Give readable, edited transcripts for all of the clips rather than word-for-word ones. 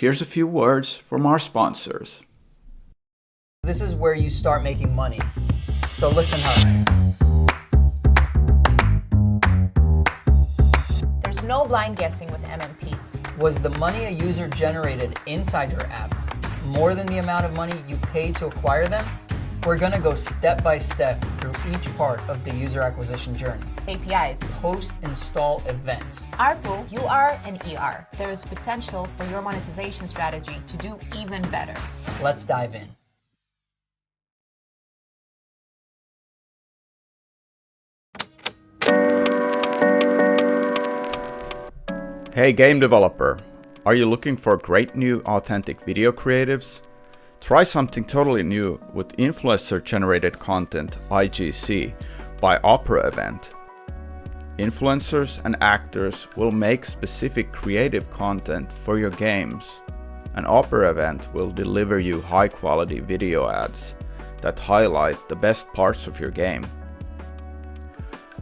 here's a few words from our sponsors. This is where you start making money. So listen up. There's no blind guessing with MMPs. Was the money a user generated inside your app more than the amount of money you paid to acquire them? We're going to go step by step through each part of the user acquisition journey. APIs, Post-install events, ARPU, UR, and ER. There is potential for your monetization strategy to do even better. Let's dive in. Hey game developer, are you looking for great new authentic video creatives? Try something totally new with influencer generated content IGC by OperaEvent. Influencers and actors will make specific creative content for your games, and OperaEvent will deliver you high quality video ads that highlight the best parts of your game.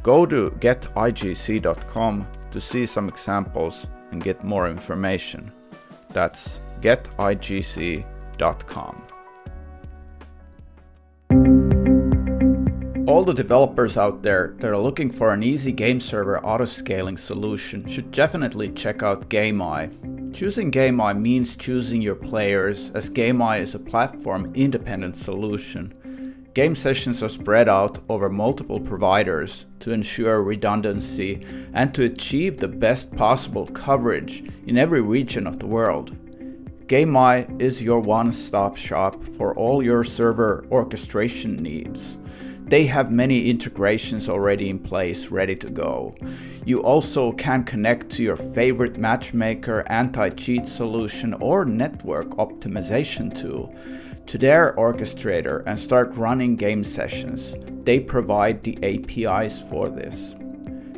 Go to getigc.com to see some examples and get more information. That's getigc.com. All the developers out there that are looking for an easy game server auto-scaling solution should definitely check out GameEye. Choosing GameEye means choosing your players, as GameEye is a platform-independent solution. Game sessions are spread out over multiple providers to ensure redundancy and to achieve the best possible coverage in every region of the world. GameEye is your one-stop shop for all your server orchestration needs. They have many integrations already in place, ready to go. You also can connect to your favorite matchmaker, anti-cheat solution, or network optimization tool to their orchestrator and start running game sessions. They provide the APIs for this.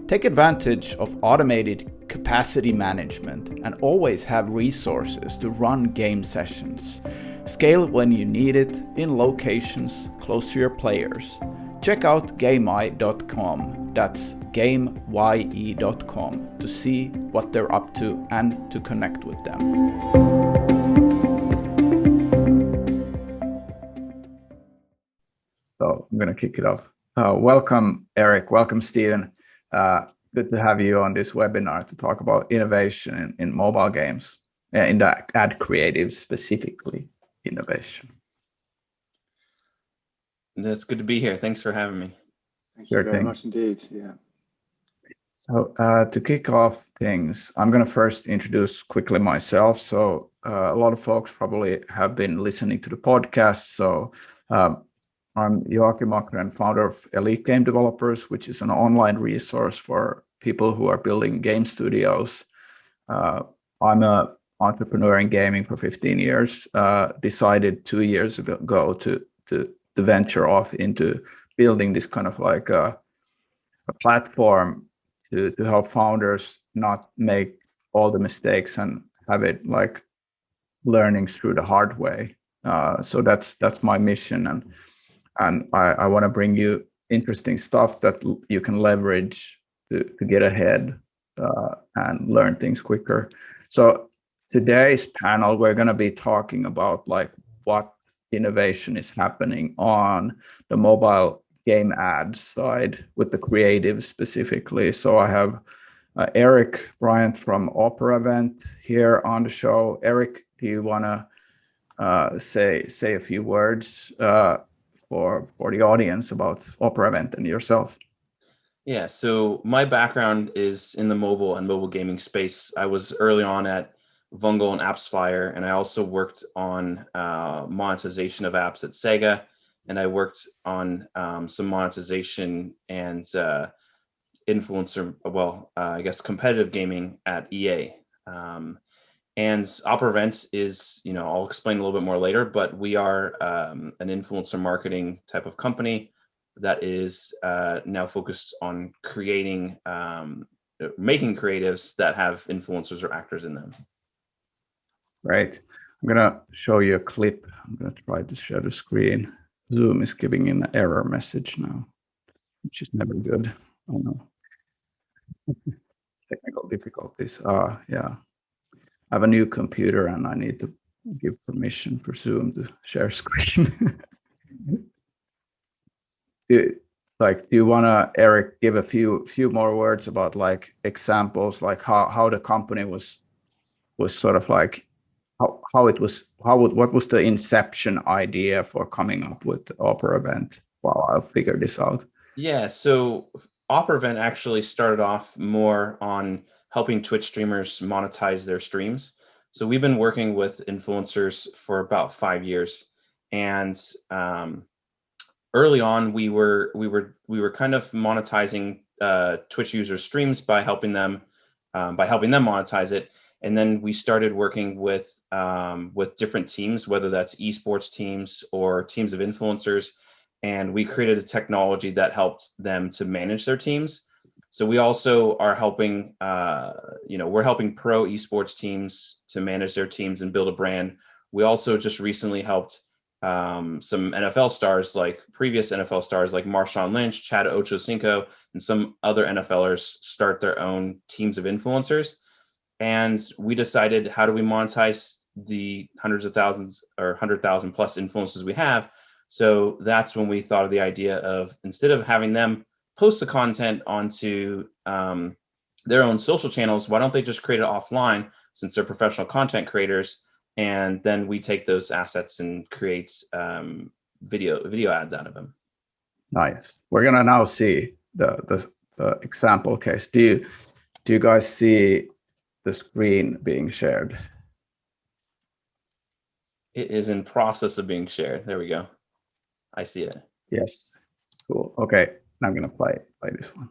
Take advantage of automated capacity management and always have resources to run game sessions. Scale when you need it in locations close to your players. Check out GameEye.com, that's GameYE.com, to see what they're up to and to connect with them. So I'm going to kick it off. Welcome, Erik. Welcome, Steven. Good to have you on this webinar to talk about innovation in mobile games, in the ad creative specifically, innovation. That's good to be here. Thanks for having me. Thank you very much indeed. Yeah. So to kick off things, I'm going to first introduce quickly myself. So a lot of folks probably have been listening to the podcast. So I'm Joachim Akren, founder of Elite Game Developers, which is an online resource for people who are building game studios. I'm an entrepreneur in gaming for 15 years. Decided 2 years ago to venture off into building this kind of like a platform to help founders not make all the mistakes and have it like learnings through the hard way. So that's my mission, and I want to bring you interesting stuff that you can leverage to get ahead and learn things quicker. So today's panel, we're going to be talking about like what innovation is happening on the mobile game ad side with the creative specifically. So I have Erik Bryant from OperaEvent here on the show. Erik, do you want to say a few words for the audience about OperaEvent and yourself? Yeah, so my background is in the mobile and mobile gaming space. I was early on at Vungle and AppsFlyer, and I also worked on monetization of apps at SEGA, and I worked on some monetization and influencer, I guess competitive gaming at EA. And OperaEvent is, I'll explain a little bit more later, but we are an influencer marketing type of company that is now focused on creating, making creatives that have influencers or actors in them. Right. I'm going to show you a clip. I'm going to try to share the screen. Zoom is giving an error message now, which is never good. Oh no. Technical difficulties. Yeah. have a new computer and I need to give permission for Zoom to share screen. Do you want to, Erik, give a few more words about like examples, like how the company was sort of like what was the inception idea for coming up with OperaEvent? While I'll figure this out. Yeah, so OperaEvent actually started off more on helping Twitch streamers monetize their streams. So we've been working with influencers for about 5 years, and early on we were kind of monetizing Twitch users' streams by helping them monetize it. And then we started working with different teams, whether that's esports teams or teams of influencers, and we created a technology that helped them to manage their teams. So we also are helping, we're helping pro esports teams to manage their teams and build a brand. We also just recently helped some NFL stars, like previous NFL stars like Marshawn Lynch, Chad Ochocinco, and some other NFLers start their own teams of influencers. And we decided, how do we monetize the hundreds of thousands or 100,000 plus influencers we have? So that's when we thought of the idea of, instead of having them post the content onto their own social channels, why don't they just create it offline, since they're professional content creators, and then we take those assets and create video ads out of them. Nice. We're gonna now see the example case. Do you guys see the screen being shared? It is in process of being shared. There we go. I see it. Yes. Cool. Okay. Now I'm gonna play this one.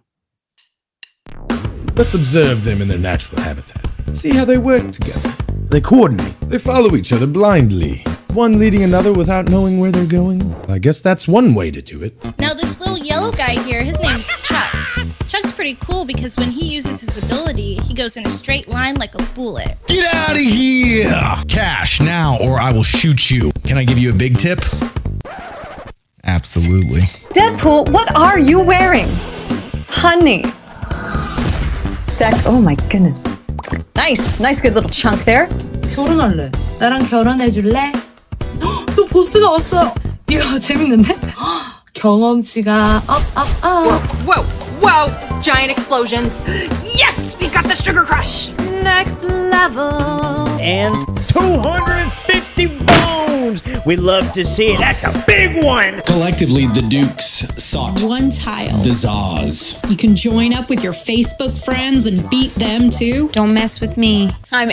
Let's observe them in their natural habitat. See how they work together. They coordinate. They follow each other blindly. One leading another without knowing where they're going. I guess that's one way to do it. Now this little yellow guy here, his name's Chuck. Chuck's pretty cool because when he uses his ability, he goes in a straight line like a bullet. Get out of here! Cash now or I will shoot you. Can I give you a big tip? Absolutely. Deadpool, what are you wearing? Honey. Stack, oh my goodness. Nice good little chunk there. 결혼할래. 나랑 결혼해줄래? 또 보스가 왔어요. 이거 재밌는데? 경험치가 up. Whoa! Giant explosions. Yes, we got the sugar crush. Next level. And 250 bones. We love to see it. That's a big one. Collectively, the Dukes sought one tile. the Zaz. You can join up with your Facebook friends and beat them too. Don't mess with me. I'm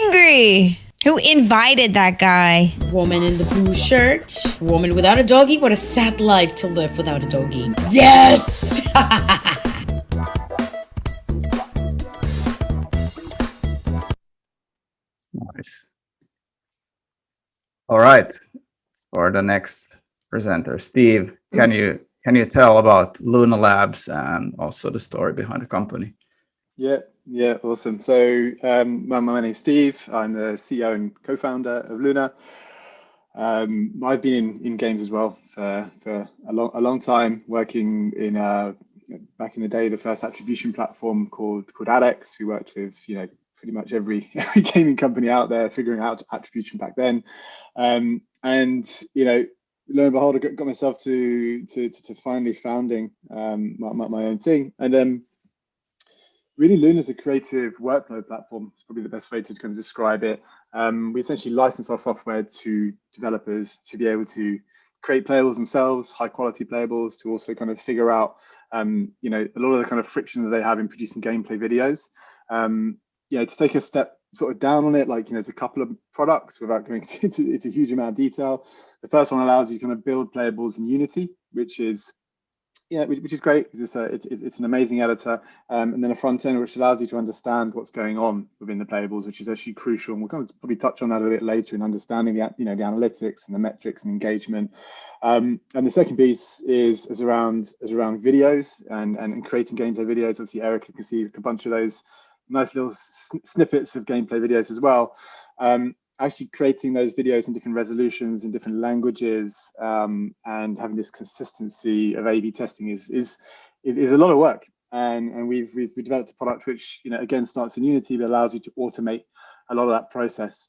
angry. Who invited that guy? Woman in the blue shirt. Woman without a doggy. What a sad life to live without a doggy. Yes! Nice. All right. For the next presenter, Steve, can you tell about Luna Labs and also the story behind the company? Yeah, awesome. So my name is Steve. I'm the CEO and co-founder of Luna. I've been in games as well for a long time, working in back in the day, the first attribution platform called Alex. We worked with pretty much every gaming company out there, figuring out attribution back then. And lo and behold, I got myself to finally founding my own thing. And really, Luna is a creative workflow platform. It's probably the best way to kind of describe it. We essentially license our software to developers to be able to create playables themselves, high quality playables, to also kind of figure out, a lot of the kind of friction that they have in producing gameplay videos. To take a step sort of down on it, there's a couple of products without going into a huge amount of detail. The first one allows you to kind of build playables in Unity, which is great because it's an amazing editor, and then a front end which allows you to understand what's going on within the playables, which is actually crucial. And we'll kind of probably touch on that a bit later in understanding the analytics and the metrics and engagement. And the second piece is around videos and creating gameplay videos. Obviously, Erik, you can see a bunch of those nice little snippets of gameplay videos as well. Actually creating those videos in different resolutions, in different languages, and having this consistency of A/B testing is a lot of work. And we've developed a product which again starts in Unity, but allows you to automate a lot of that process.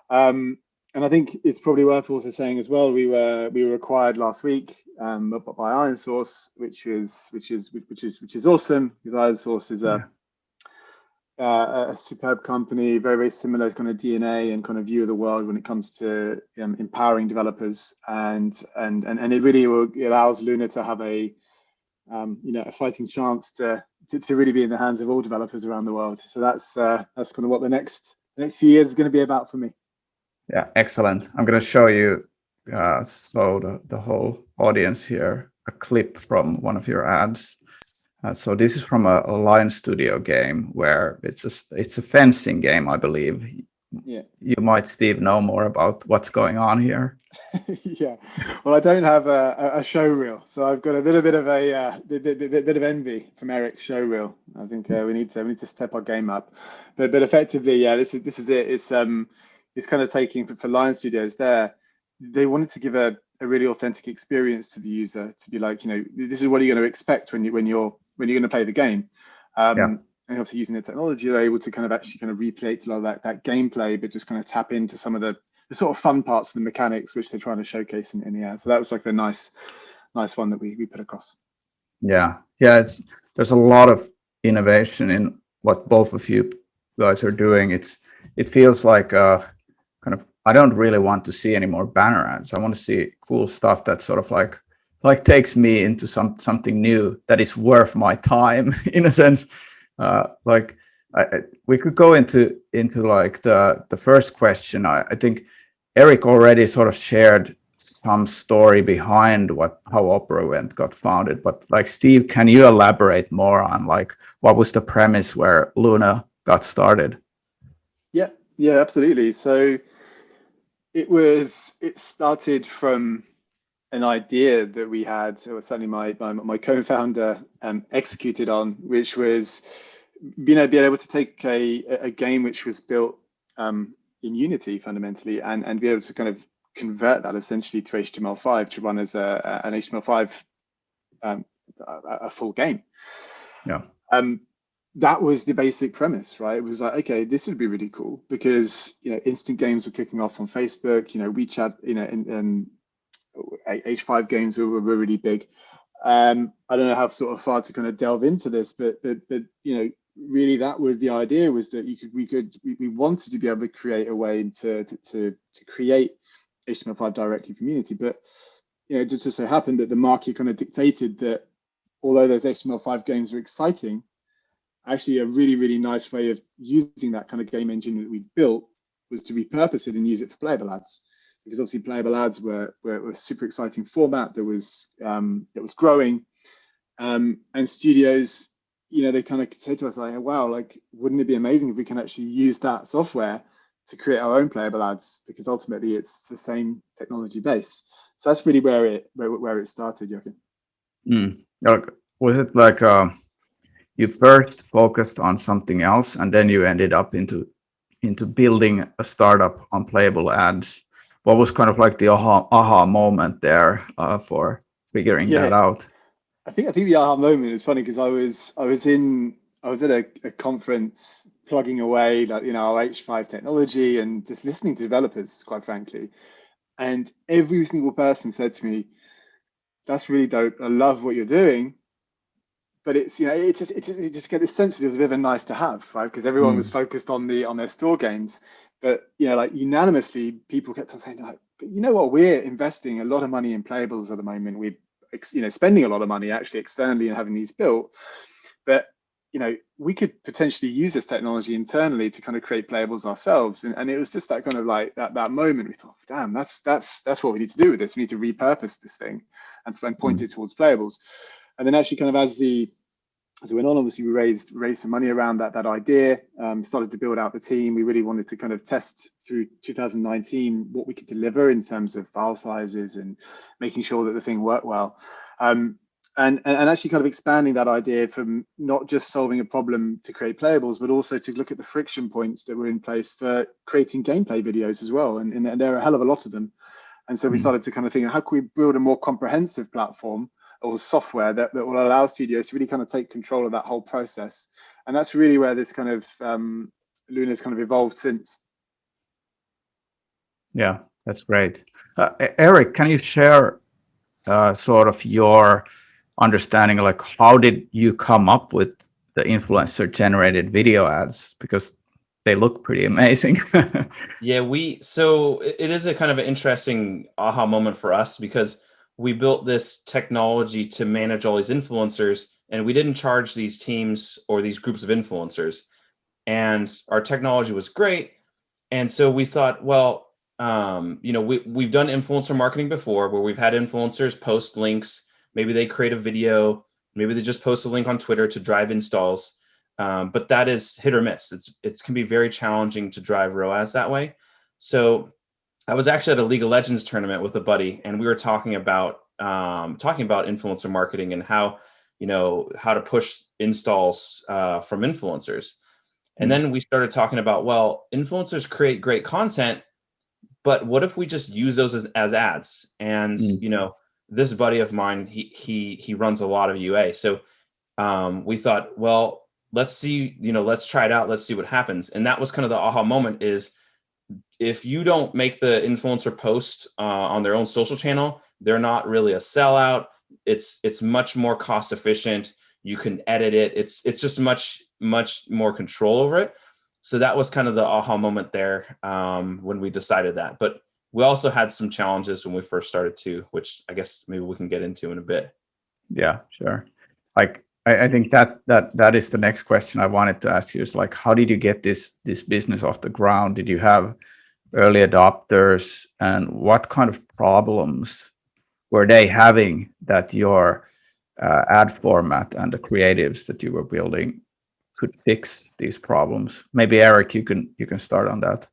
And I think it's probably worth also saying as well, we were acquired last week by ironSource, which is awesome, because ironSource is a superb company, very, very similar kind of DNA and kind of view of the world when it comes to empowering developers, and it really allows Luna to have a fighting chance to really be in the hands of all developers around the world. So that's kind of what the next few years is going to be about for me. Yeah, excellent. I'm going to show you, so the whole audience here, a clip from one of your ads. So this is from a Lion Studio game where it's a fencing game, I believe. Yeah. You might, Steve, know more about what's going on here. Yeah. Well, I don't have a show reel, so I've got a little bit of a bit of envy from Erik's show reel. I think we need to step our game up. But effectively, yeah, this is it. It's kind of taking for Lion Studios there. They wanted to give a really authentic experience to the user, to be like, this is what you're going to expect when you're going to play the game. And obviously using the technology, they're able to kind of actually kind of recreate a lot of that gameplay, but just kind of tap into some of the sort of fun parts of the mechanics which they're trying to showcase in the ad. So that was like a nice one that we put across. Yeah. There's a lot of innovation in what both of you guys are doing. It feels like kind of, I don't really want to see any more banner ads. I want to see cool stuff that sort of like takes me into something new that is worth my time, in a sense. We could go into like the first question. I think Erik already sort of shared some story behind how OperaEvent got founded, but like, Steve, can you elaborate more on like what was the premise where Luna got started? Yeah, absolutely. So it started from an idea that we had, or certainly my co-founder executed on, which was being able to take a game which was built in Unity fundamentally, and be able to kind of convert that essentially to HTML5 to run as an HTML5 a full game. Yeah. That was the basic premise, right? It was like, okay, this would be really cool because instant games were kicking off on Facebook, WeChat, and H5 games were really big. I don't know how sort of far to kind of delve into this, but really that was the idea, was that we wanted to be able to create a way to create HTML5 directly from Unity, but just so happened that the market kind of dictated that although those HTML5 games are exciting, actually a really, really nice way of using that kind of game engine that we built was to repurpose it and use it for playable ads, because obviously playable ads were a super exciting format that was growing, and studios, they kind of say to us like, wow, like, wouldn't it be amazing if we can actually use that software to create our own playable ads, because ultimately it's the same technology base. So that's really where it started, Joachim. Was it like you first focused on something else and then you ended up into building a startup on playable ads? What was kind of like the aha moment there for figuring that out? I think the aha moment is funny because I was at a conference plugging away, like, our H5 technology and just listening to developers, quite frankly, and every single person said to me, "That's really dope. I love what you're doing." But it's it just get this sense that it was a bit of a nice to have, right? Because everyone was focused on their store games, but like unanimously, people kept on saying like, "But you know what? We're investing a lot of money in playables at the moment. We're spending a lot of money actually externally and having these built, but we could potentially use this technology internally to kind of create playables ourselves." And it was just that kind of like that moment we thought, damn, that's what we need to do with this. We need to repurpose this thing and point it towards playables. And then actually kind of as it went on, obviously we raised some money around that idea, started to build out the team. We really wanted to kind of test through 2019 what we could deliver in terms of file sizes and making sure that the thing worked well. And actually kind of expanding that idea from not just solving a problem to create playables, but also to look at the friction points that were in place for creating gameplay videos as well. And there are a hell of a lot of them. And so we started to kind of think, how can we build a more comprehensive platform or software that will allow studios to really kind of take control of that whole process? And that's really where this kind of Luna's kind of evolved since. Yeah, that's great. Erik, can you share sort of your understanding, like how did you come up with the influencer generated video ads? Because they look pretty amazing. Yeah, so it is a kind of an interesting aha moment for us because we built this technology to manage all these influencers, and we didn't charge these teams or these groups of influencers. And our technology was great. And so we thought, well, we've done influencer marketing before where we've had influencers post links. Maybe they create a video, maybe they just post a link on Twitter to drive installs. But that is hit or miss. It can be very challenging to drive ROAS that way. So I was actually at a League of Legends tournament with a buddy, and we were talking about influencer marketing and how to push installs from influencers. And then we started talking about, well, influencers create great content, but what if we just use those as ads? And this buddy of mine, he runs a lot of UA, so we thought, well, let's see, let's try it out. Let's see what happens. And that was kind of the aha moment is if you don't make the influencer post on their own social channel, they're not really a sellout. It's much more cost efficient. You can edit it. It's just much more control over it. So that was kind of the aha moment there when we decided that. But we also had some challenges when we first started too, which I guess maybe we can get into in a bit. Yeah, sure. Like I think that is the next question I wanted to ask you is like, how did you get this business off the ground? Did you have early adopters, and what kind of problems were they having that your ad format and the creatives that you were building could fix these problems? Maybe Erik, you can start on that.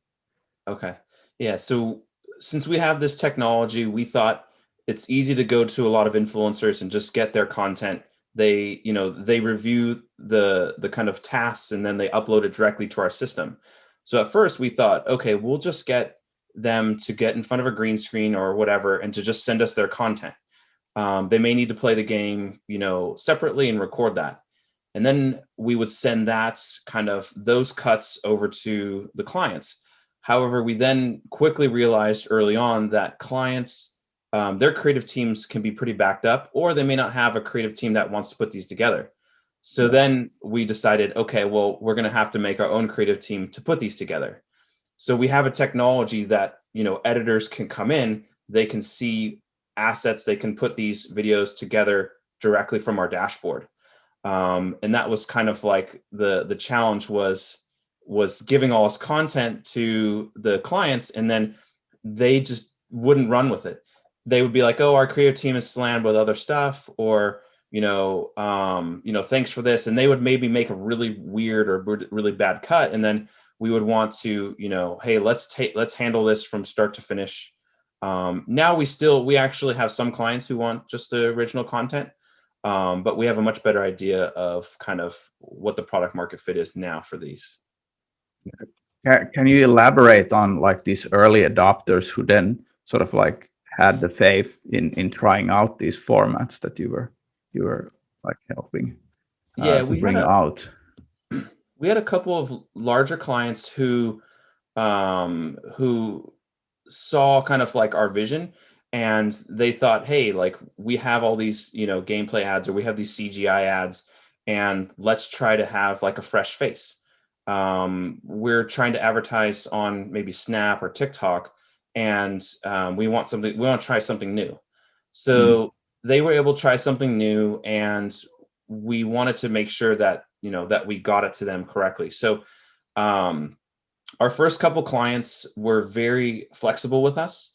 Okay. Yeah. So since we have this technology, we thought it's easy to go to a lot of influencers and just get their content. They review the kind of tasks and then they upload it directly to our system. So at first we thought, okay, we'll just get them to get in front of a green screen or whatever and to just send us their content. They may need to play the game, separately and record that. And then we would send those cuts over to the clients. However, we then quickly realized early on that clients, their creative teams can be pretty backed up, or they may not have a creative team that wants to put these together. So then we decided, okay, well, we're going to have to make our own creative team to put these together. So we have a technology that, editors can come in, they can see assets, they can put these videos together directly from our dashboard. And that was kind of like the challenge was giving all this content to the clients, and then they just wouldn't run with it. They would be like, oh, our creative team is slammed with other stuff, or, thanks for this. And they would maybe make a really weird or really bad cut. And then we would want to, hey, let's handle this from start to finish. Now we actually have some clients who want just the original content. But we have a much better idea of kind of what the product market fit is now for these. Can you elaborate on like these early adopters who then sort of like had the faith in trying out these formats that you were like helping to bring out? We had a couple of larger clients who saw kind of like our vision, and they thought, hey, like we have all these, gameplay ads, or we have these CGI ads, and let's try to have like a fresh face. We're trying to advertise on maybe Snap or TikTok, and we want to try something new. So they were able to try something new, and we wanted to make sure that, that we got it to them correctly. So our first couple clients were very flexible with us,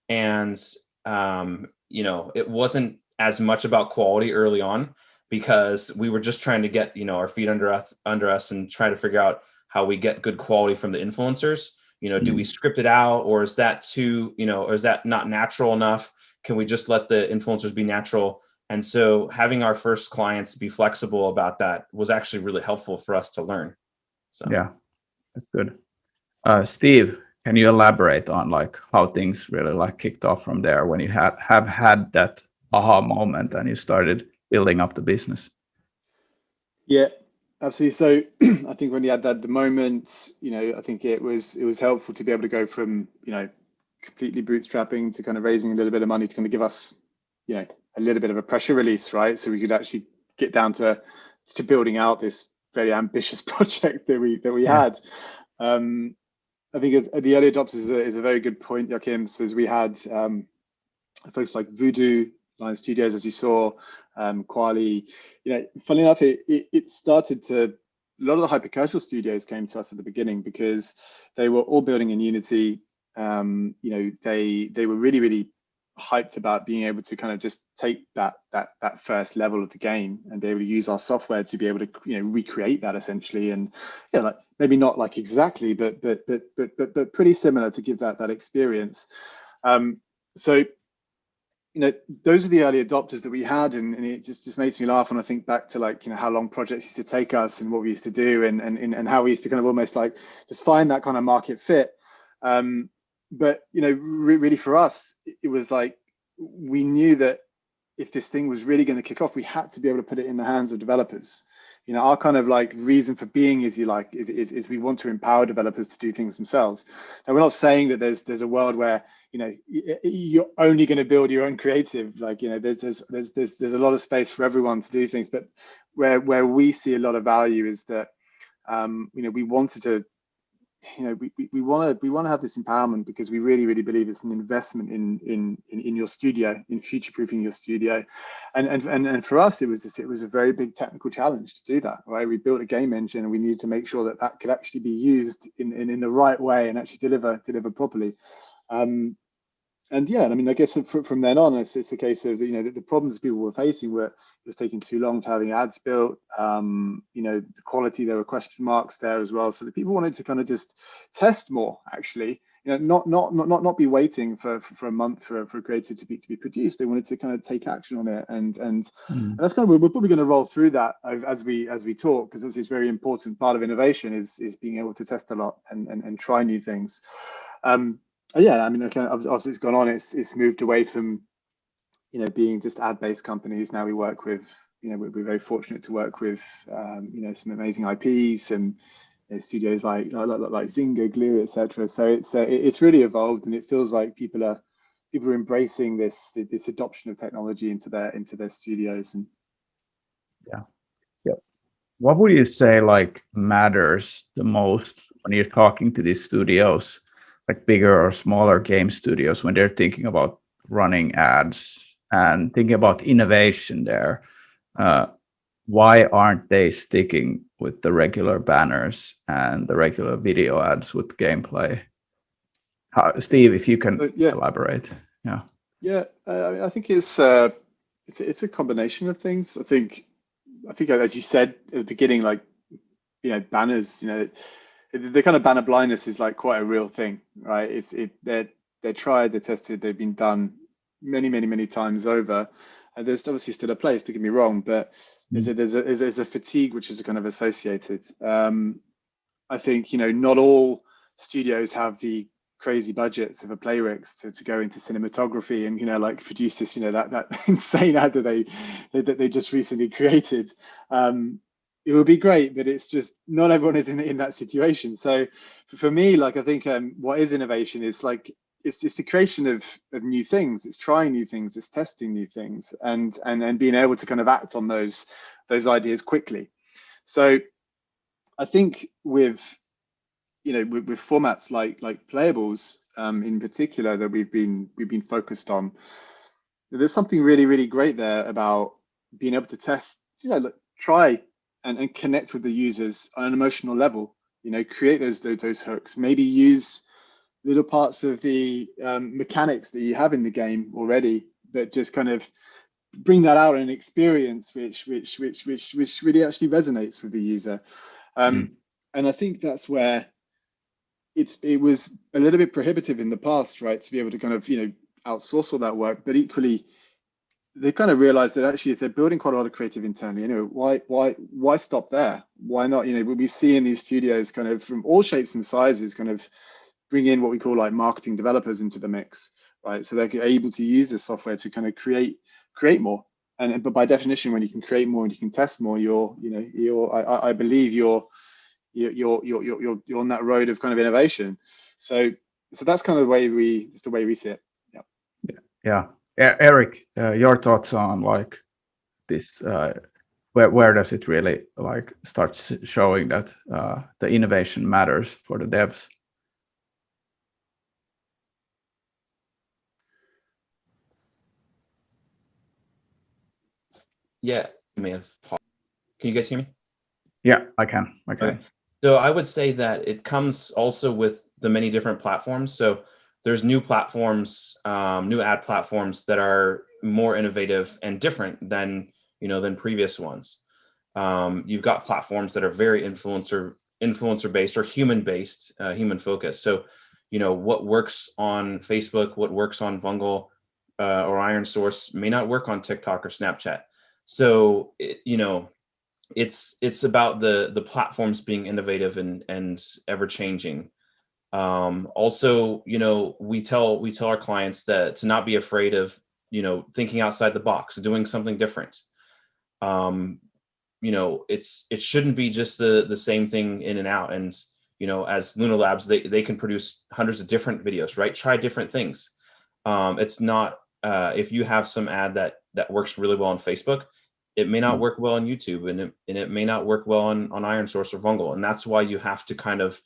and it wasn't as much about quality early on, because we were just trying to get, our feet under us and try to figure out how we get good quality from the influencers. Do we script it out, or is that too, or is that not natural enough? Can we just let the influencers be natural? And so having our first clients be flexible about that was actually really helpful for us to learn. So yeah, that's good. Steve, can you elaborate on like how things really like kicked off from there when you have had that aha moment and you started building up the business? Yeah. Absolutely. So I think when you had that the moment, I think it was helpful to be able to go from, completely bootstrapping to kind of raising a little bit of money to kind of give us, a little bit of a pressure release, right? So we could actually get down to building out this very ambitious project that we had. I think the early adopters is a very good point, Joachim. So as we had folks like Voodoo, Lion Studios, as you saw, Quali, funny enough, it started to, a lot of the hyper-casual studios came to us at the beginning because they were all building in Unity. They were really, really hyped about being able to kind of just take that first level of the game and be able to use our software to be able to recreate that essentially, and like maybe not like exactly, but pretty similar to give that experience. So those are the early adopters that we had, and it just makes me laugh when I think back to like how long projects used to take us and what we used to do, and how we used to kind of almost like just find that kind of market fit. But really for us, it was like we knew that if this thing was really going to kick off, we had to be able to put it in the hands of developers. Our kind of like reason for being is we want to empower developers to do things themselves. Now, we're not saying that there's a world where you're only going to build your own creative. Like there's a lot of space for everyone to do things, but where we see a lot of value is that we wanted to. We want to have this empowerment because we really, really believe it's an investment in your studio, in future-proofing your studio, and for us it was a very big technical challenge to do that. Right, we built a game engine and we needed to make sure that could actually be used in the right way and actually deliver properly. And yeah, I mean, I guess from then on, it's a case of the problems people were facing were it was taking too long to having ads built. The quality, there were question marks there as well. So the people wanted to kind of just test more, actually. Not be waiting for a month for a creative to be produced. They wanted to kind of take action on it, and that's kind of we're probably going to roll through that as we talk, because obviously it's a very important part of innovation is being able to test a lot and try new things. Yeah, I mean, obviously it's gone on. It's moved away from, being just ad-based companies. Now we work with, we're very fortunate to work with, some amazing IPs and studios like Zynga, Glue, etc. So it's really evolved, and it feels like people are embracing this adoption of technology into their studios. And yeah. What would you say like matters the most when you're talking to these studios, like bigger or smaller game studios, when they're thinking about running ads and thinking about innovation there? Why aren't they sticking with the regular banners and the regular video ads with gameplay? Steve, if you can elaborate. I think it's a combination of things. I think as you said at the beginning, like banners, the kind of banner blindness is like quite a real thing, right? They're tried, they're tested, they've been done many times over, and there's obviously still a place, don't get me wrong, but there's a fatigue which is kind of associated. I think not all studios have the crazy budgets of a Playrix to go into cinematography and like produce this that insane ad that they just recently created. It would be great, but it's just not everyone is in that situation. So for me, like I think what is innovation is like it's the creation of new things. It's trying new things. It's testing new things, and being able to kind of act on those ideas quickly. So I think with formats like Playables in particular that we've been focused on, there's something really, really great there about being able to test, try and connect with the users on an emotional level, create those hooks, maybe use little parts of the mechanics that you have in the game already, but just kind of bring that out in an experience which really actually resonates with the user. And I think that's where it was a little bit prohibitive in the past, right, to be able to kind of outsource all that work, but equally they kind of realized that actually if they're building quite a lot of creative internally, why stop there? Why not? We see in these studios kind of from all shapes and sizes kind of bring in what we call like marketing developers into the mix, right? So they're able to use this software to kind of create more. but by definition, when you can create more and you can test more, I believe you're on that road of kind of innovation. So that's kind of the way we see it. Yeah. Erik, your thoughts on like this? Where does it really like start showing that the innovation matters for the devs? Yeah, may have. Can you guys hear me? Yeah, I can. Okay. So I would say that it comes also with the many different platforms. So there's new platforms, new ad platforms that are more innovative and different than previous ones. You've got platforms that are very influencer based or human based, human focused. So what works on Facebook, what works on Vungle or ironSource may not work on TikTok or Snapchat. So it's about the platforms being innovative and ever changing. Also, we tell our clients that to not be afraid of thinking outside the box, doing something different. It shouldn't be just the same thing in and out. And as Luna Labs, they can produce hundreds of different videos, right? Try different things. It's not if you have some ad that works really well on Facebook, it may not work well on YouTube, and it may not work well on ironSource or Vungle. And that's why you have to kind of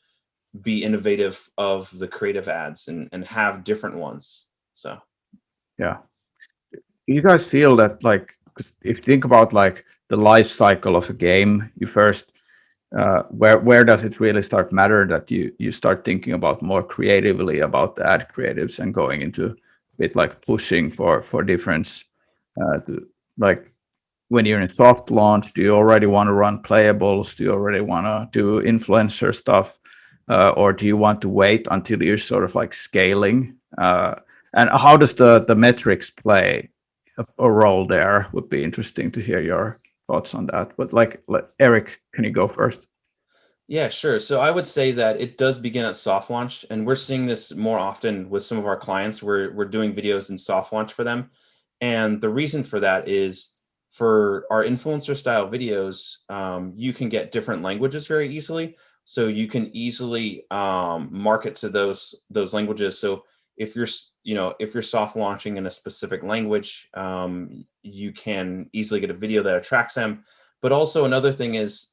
be innovative of the creative ads and have different ones. So yeah. Do you guys feel that, like, because if you think about like the life cycle of a game, you first where does it really start matter that you start thinking about more creatively about the ad creatives and going into a bit like pushing for difference to, like, when you're in soft launch, do you already want to run playables? Do you already want to do influencer stuff? Or do you want to wait until you're sort of like scaling? And how does the metrics play a role there? Would be interesting to hear your thoughts on that. But like Erik, can you go first? Yeah, sure. So I would say that it does begin at soft launch, and we're seeing this more often with some of our clients. We're doing videos in soft launch for them. And the reason for that is, for our influencer style videos, you can get different languages very easily. So you can easily market to those languages. So if you're soft launching in a specific language, you can easily get a video that attracts them. But also another thing is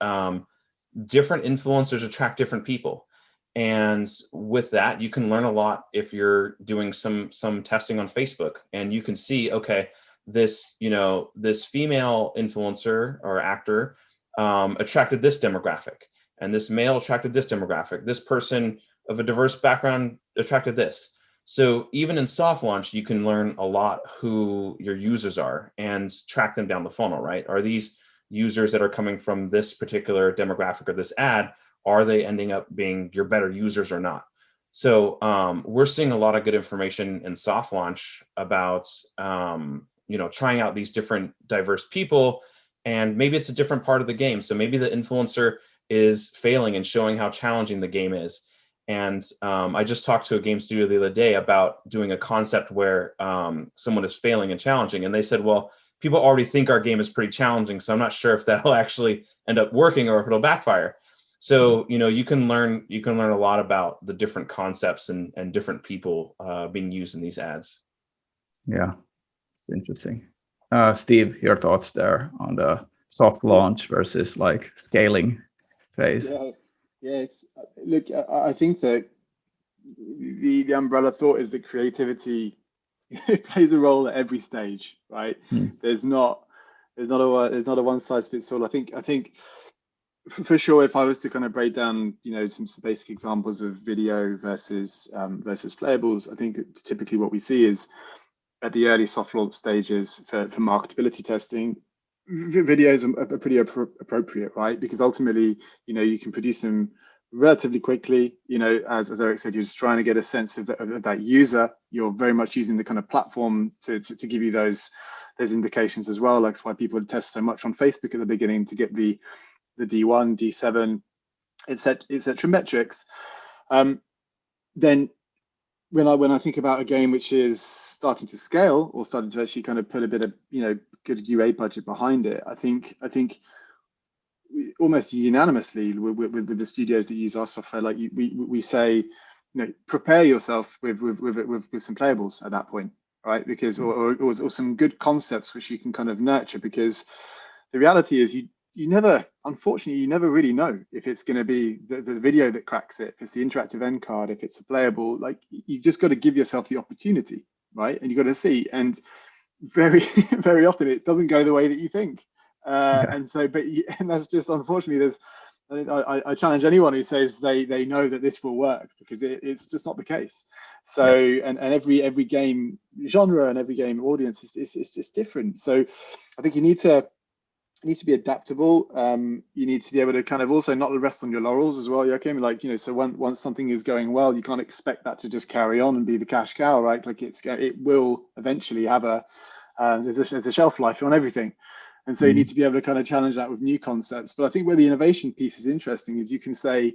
different influencers attract different people. And with that, you can learn a lot if you're doing some testing on Facebook, and you can see, okay, this female influencer or actor attracted this demographic, and this male attracted this demographic. This person of a diverse background attracted this. So even in soft launch, you can learn a lot who your users are and track them down the funnel, right? Are these users that are coming from this particular demographic or this ad, are they ending up being your better users or not? So we're seeing a lot of good information in soft launch about trying out these different diverse people, and maybe it's a different part of the game. So maybe the influencer is failing and showing how challenging the game is. And I just talked to a game studio the other day about doing a concept where someone is failing and challenging, and they said, well, people already think our game is pretty challenging, so I'm not sure if that'll actually end up working or if it'll backfire. So you can learn a lot about the different concepts and different people being used in these ads. Yeah, interesting. Steve, your thoughts there on the soft launch versus like scaling phase? Yeah. Look, I think that the umbrella thought is that creativity plays a role at every stage, right? There's not a one size fits all. I think for sure, if I was to kind of break down, some basic examples of video versus playables, I think typically what we see is at the early soft launch stages for marketability testing, videos are pretty appropriate, right? Because ultimately, you can produce them relatively quickly. As Erik said, you're just trying to get a sense of that user. You're very much using the kind of platform to give you those indications as well. Like, that's why people test so much on Facebook at the beginning to get the D1, D7, etc. metrics. Then when I think about a game which is starting to scale or starting to actually kind of put a bit of good UA budget behind it. I think almost unanimously with the studios that use our software, like we say, prepare yourself with some playables at that point, right? Because or some good concepts which you can kind of nurture, because the reality is unfortunately you never really know if it's going to be the video that cracks it, if it's the interactive end card, if it's a playable. Like, you just got to give yourself the opportunity, right? And you got to see, and very very often it doesn't go the way that you think. And that's just, unfortunately, I challenge anyone who says they know that this will work, because it's just not the case. So and every game genre and every game audience is just different. So I think you need to be adaptable. You need to be able to kind of also not rest on your laurels as well, Joachim. Like, so once something is going well, you can't expect that to just carry on and be the cash cow, right? Like, it will eventually have there's a shelf life on everything. And so you need to be able to kind of challenge that with new concepts. But I think where the innovation piece is interesting is you can say,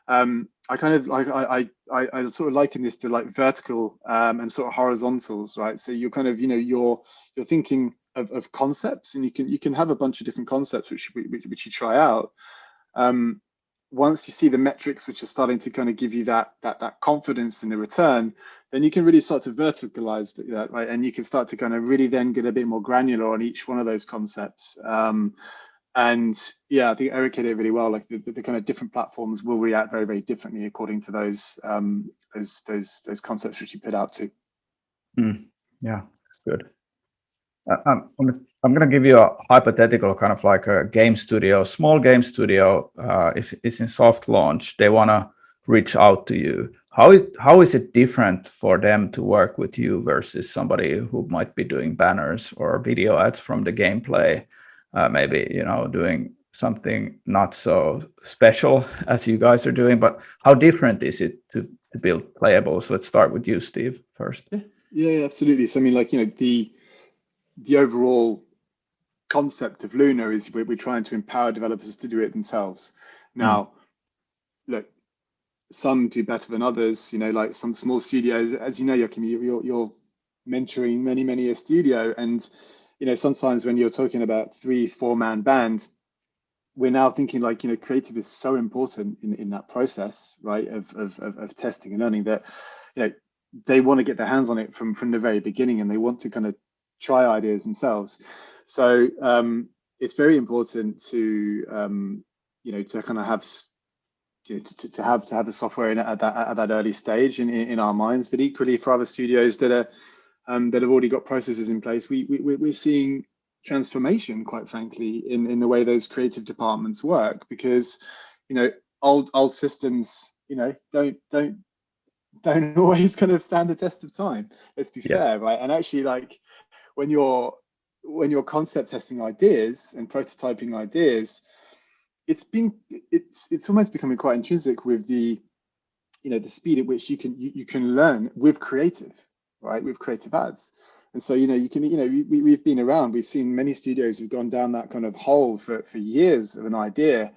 I sort of liken this to like vertical and sort of horizontals, right? So you're kind of, you're thinking of concepts, and you can have a bunch of different concepts which you try out. Once you see the metrics which are starting to kind of give you that confidence in the return, then you can really start to verticalize that, right? And you can start to kind of really then get a bit more granular on each one of those concepts. And yeah, I think Erik hit it really well. Like, the kind of different platforms will react very, very differently according to those concepts which you put out to. Yeah, that's good. I'm going to give you a hypothetical, kind of like a game studio, small game studio. If it's in soft launch, they want to reach out to you. How is it different for them to work with you versus somebody who might be doing banners or video ads from the gameplay? Maybe, doing something not so special as you guys are doing. But how different is it to build playables? Let's start with you, Steve, first. Yeah, absolutely. So I mean, like, the overall concept of Luna is we're trying to empower developers to do it themselves. Now, look, some do better than others. Like some small studios, as you know, Joachim, you're mentoring many a studio, and sometimes when you're talking about 3-4 man band, we're now thinking like, creative is so important in that process, right, of testing and learning, that they want to get their hands on it from the very beginning, and they want to kind of try ideas themselves. So it's very important to to kind of have to have the software in at that early stage in our minds. But equally, for other studios that have already got processes in place, we're seeing transformation, quite frankly, in the way those creative departments work, because old systems don't always kind of stand the test of time. Let's be fair, right? And actually, like, when you're concept testing ideas and prototyping ideas, it's almost becoming quite intrinsic with the the speed at which you can learn with creative, right? With creative ads. And so we've been around, we've seen many studios who've gone down that kind of hole for years of an idea,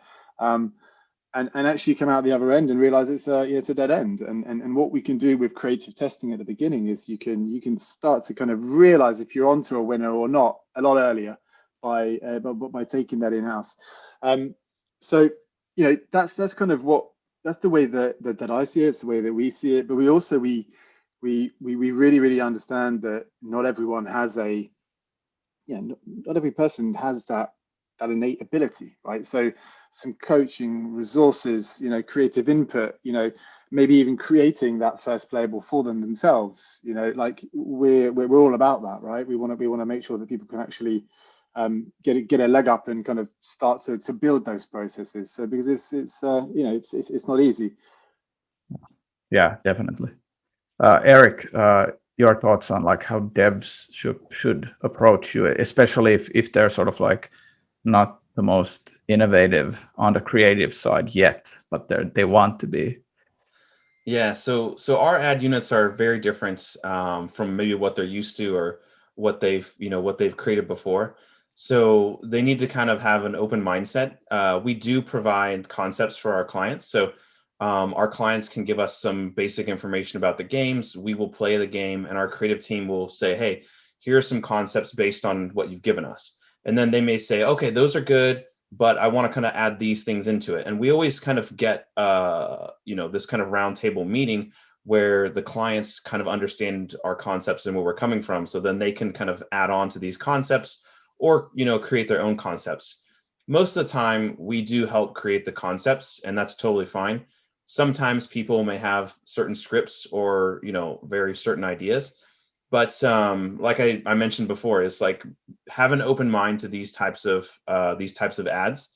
and actually come out the other end and realize it's a dead end. And what we can do with creative testing at the beginning is you can start to kind of realize if you're onto a winner or not a lot earlier by taking that in-house. So that's kind of that's the way that I see it. It's the way that we see it. But we also we really understand that not everyone has not every person has that innate ability, right? So some coaching, resources, creative input, maybe even creating that first playable for themselves. Like we're all about that, right? We want to make sure that people can actually get a leg up and kind of start to build those processes. So because it's not easy. Yeah, definitely. Erik, your thoughts on like how devs should approach you, especially if they're sort of like not the most innovative on the creative side yet, but they want to be. Yeah, so our ad units are very different from maybe what they're used to or what they've created before. So they need to kind of have an open mindset. We do provide concepts for our clients. So our clients can give us some basic information about the games. We will play the game, and our creative team will say, hey, here are some concepts based on what you've given us. And then they may say, okay, those are good, but I want to kind of add these things into it. And we always kind of get, this kind of roundtable meeting where the clients kind of understand our concepts and where we're coming from. So then they can kind of add on to these concepts or, create their own concepts. Most of the time we do help create the concepts, and that's totally fine. Sometimes people may have certain scripts or, very certain ideas. But like I mentioned before, is like have an open mind to these types of ads.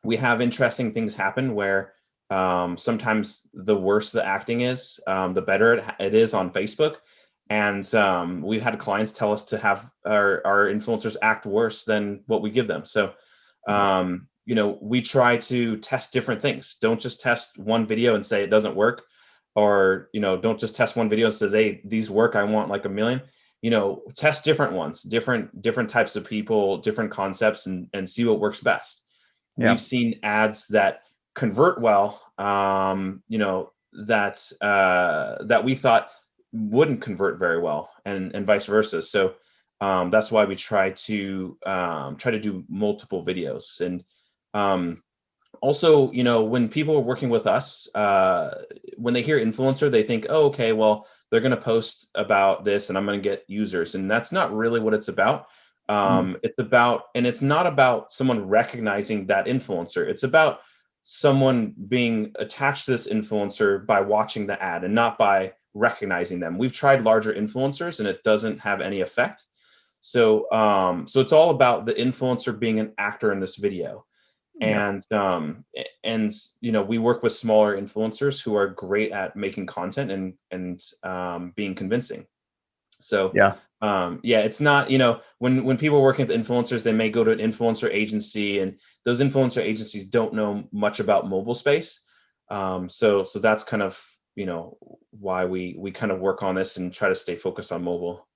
We have interesting things happen where sometimes the worse the acting is, the better it is on Facebook. And we've had clients tell us to have our influencers act worse than what we give them. So, we try to test different things. Don't just test one video and say it doesn't work. Or, don't just test one video and says, hey, these work, I want like 1 million. Test different ones, different types of people, different concepts, and see what works best. Yeah. We've seen ads that convert well, that we thought wouldn't convert very well, and vice versa. So that's why we try to do multiple videos. And also, when people are working with us, when they hear influencer, they think, oh, okay, well, they're going to post about this and I'm going to get users. And that's not really what it's about. It's not about someone recognizing that influencer. It's about someone being attached to this influencer by watching the ad and not by recognizing them. We've tried larger influencers and it doesn't have any effect. So it's all about the influencer being an actor in this video. And we work with smaller influencers who are great at making content and being convincing. So it's not, when people are working with influencers, they may go to an influencer agency, and those influencer agencies don't know much about mobile space. So that's kind of, why we kind of work on this and try to stay focused on mobile.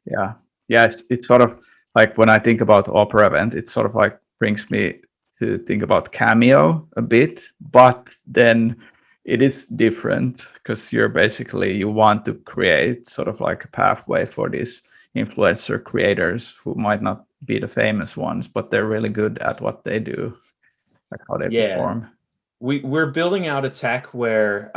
Yeah. Yes. It's sort of like when I think about OperaEvent, it sort of like brings me to think about Cameo a bit, but then it is different because you want to create sort of like a pathway for these influencer creators who might not be the famous ones, but they're really good at what they do, like how they perform. We're building out a tech where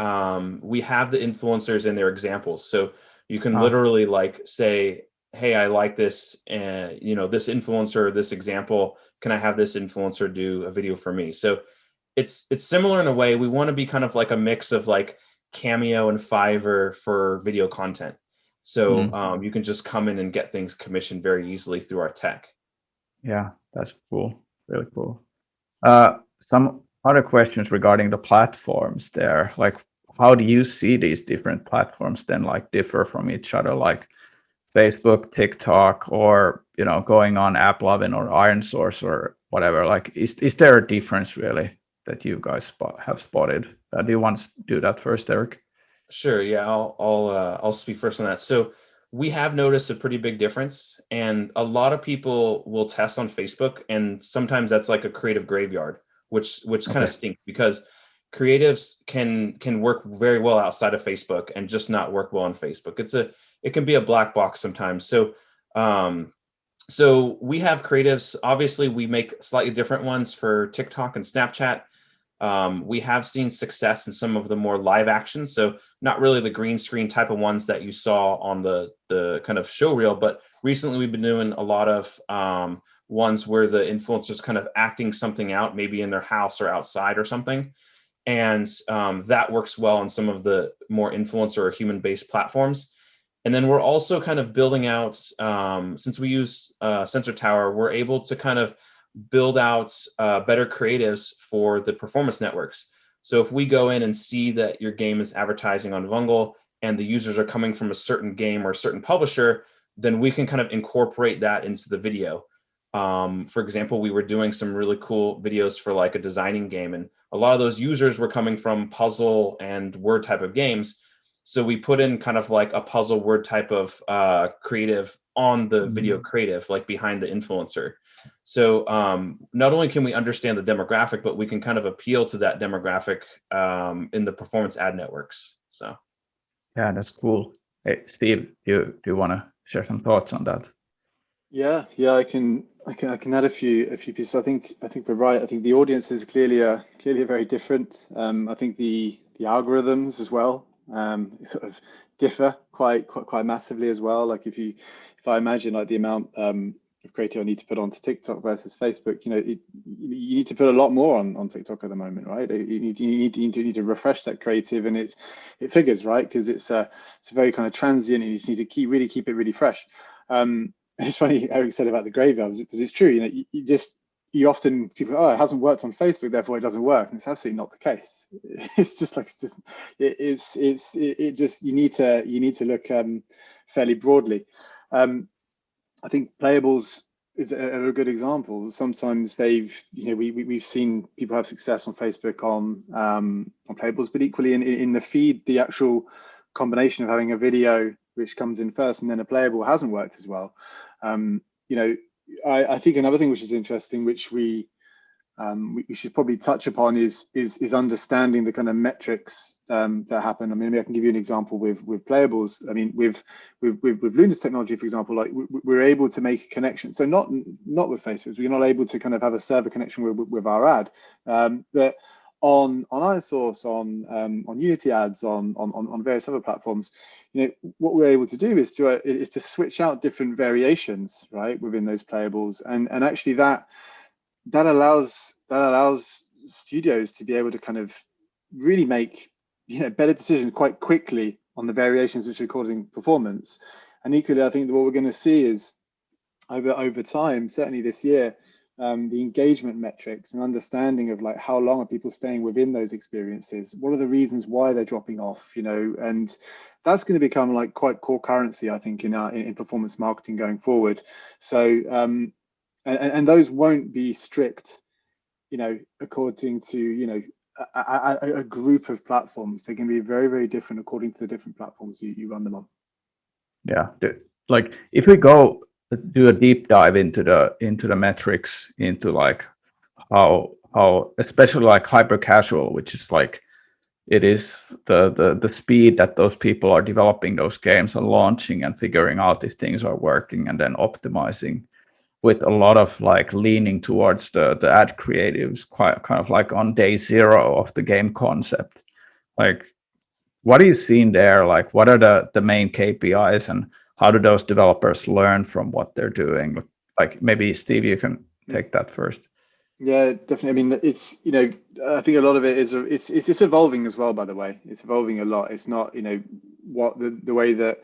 we have the influencers in their examples. So you can literally like say, hey, I like this, this influencer, this example, can I have this influencer do a video for me? So it's similar in a way. We want to be kind of like a mix of like Cameo and Fiverr for video content. So you can just come in and get things commissioned very easily through our tech. Yeah, that's cool. Really cool. Some other questions regarding the platforms there. Like, how do you see these different platforms then like differ from each other? Like Facebook, TikTok, or going on AppLovin or ironSource or whatever. Like, is there a difference really that you guys have spotted? Do you want to do that first, Erik? Sure. Yeah, I'll speak first on that. So we have noticed a pretty big difference, and a lot of people will test on Facebook, and sometimes that's like a creative graveyard, which kind of stinks because creatives can work very well outside of Facebook and just not work well on Facebook. It can be a black box sometimes. So we have creatives. Obviously, we make slightly different ones for TikTok and Snapchat. We have seen success in some of the more live actions. So not really the green screen type of ones that you saw on the kind of show reel, but recently we've been doing a lot of ones where the influencer's kind of acting something out, maybe in their house or outside or something. And that works well on some of the more influencer or human-based platforms. And then we're also kind of building out, since we use Sensor Tower, we're able to kind of build out better creatives for the performance networks. So if we go in and see that your game is advertising on Vungle and the users are coming from a certain game or a certain publisher, then we can kind of incorporate that into the video. For example, we were doing some really cool videos for like a designing game, and a lot of those users were coming from puzzle and word type of games. So we put in kind of like a puzzle word type of creative on the video creative, like behind the influencer. So not only can we understand the demographic, but we can kind of appeal to that demographic in the performance ad networks. So yeah, that's cool. Hey, Steve, do you want to share some thoughts on that. Yeah, I can add a few pieces. I think we're right. I think the audiences clearly are very different. I think the algorithms as well sort of differ quite massively as well. Like if I imagine like the amount of creative I need to put onto TikTok versus Facebook, you need to put a lot more on TikTok at the moment, right? You need to refresh that creative, and it figures, right? Because it's a very kind of transient, and you just need to keep it really fresh. It's funny Erik said about the graveyards, because it's true. You often people, it hasn't worked on Facebook, therefore it doesn't work, and it's absolutely not the case. It's just you need to look fairly broadly. I think Playables is a good example. Sometimes we've seen people have success on Facebook on Playables, but equally in the feed, the actual combination of having a video which comes in first and then a playable hasn't worked as well. I think another thing which is interesting, which we should probably touch upon, is understanding the kind of metrics that happen. I mean, maybe I can give you an example with Playables. I mean, with Luna's technology, for example, like we're able to make a connection. So not with Facebook, we're not able to kind of have a server connection with our ad, but on ironSource, on Unity ads, on various other platforms, what we're able to do is to switch out different variations, right, within those Playables, and actually that allows studios to be able to kind of really make better decisions quite quickly on the variations which are causing performance. And equally, I think that what we're going to see is over time, certainly this year, the engagement metrics and understanding of like how long are people staying within those experiences, what are the reasons why they're dropping off, and that's going to become like quite core currency, I think, in performance marketing going forward. So and those won't be strict, according to a group of platforms. They can be very, very different according to the different platforms you run them on. Yeah, like if we go do a deep dive into the metrics, into like how especially like hyper casual, which is like it is the speed that those people are developing those games and launching and figuring out these things are working and then optimizing, with a lot of like leaning towards the ad creatives, quite kind of like on day zero of the game concept. Like, what are you seeing there? Like, what are the main KPIs, and how do those developers learn from what they're doing? Like, maybe Steve, you can take that first. Yeah, definitely. I mean, it's I think a lot of it is it's evolving as well. By the way, it's evolving a lot. It's not what the way that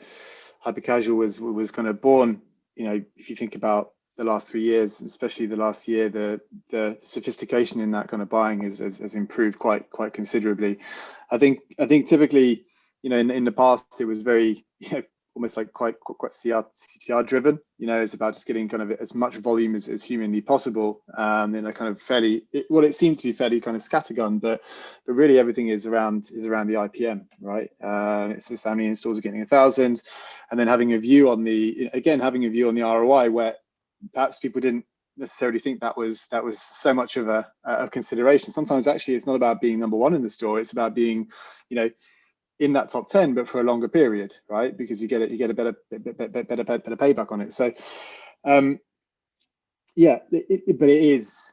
hyper casual was kind of born. If you think about the last 3 years, especially the last year, the sophistication in that kind of buying has improved quite considerably. I think typically, in the past it was very almost like quite CR driven. It's about just getting kind of as much volume as humanly possible, in a kind of it seemed to be fairly kind of scattergun, but really everything is around the IPM, right? It's just how many installs are getting 1,000, and then having a view on the ROI, where perhaps people didn't necessarily think that was so much of a consideration. Sometimes actually it's not about being number one in the store, it's about being in that top 10, but for a longer period, right? Because you get a better payback on it. So but it is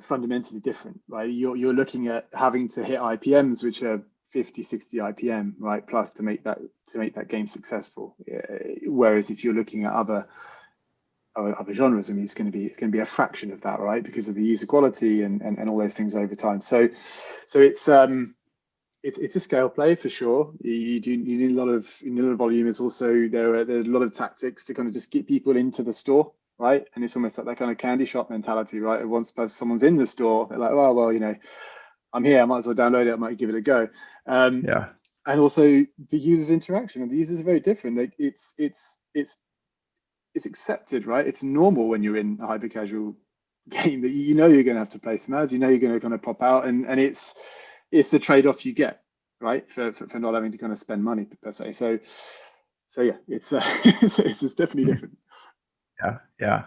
fundamentally different, right? You're looking at having to hit IPMs which are 50, 60 IPM, right, plus to make that game successful. Whereas if you're looking at other genres, I mean, it's going to be a fraction of that, right, because of the user quality and all those things over time. So it's a scale play for sure. You need a lot of volume. It's also there's a lot of tactics to kind of just get people into the store, right? And it's almost like that kind of candy shop mentality, right? Once someone's in the store, they're like, well, I'm here, I might as well download it, I might give it a go. Yeah. And also the user's interaction, and the users are very different. Like it's accepted, right? It's normal when you're in a hyper casual game that you're going to have to play some ads, you're going to kind of pop out, and it's the trade-off you get, right, for not having to kind of spend money per se. So yeah, it's definitely different. Yeah.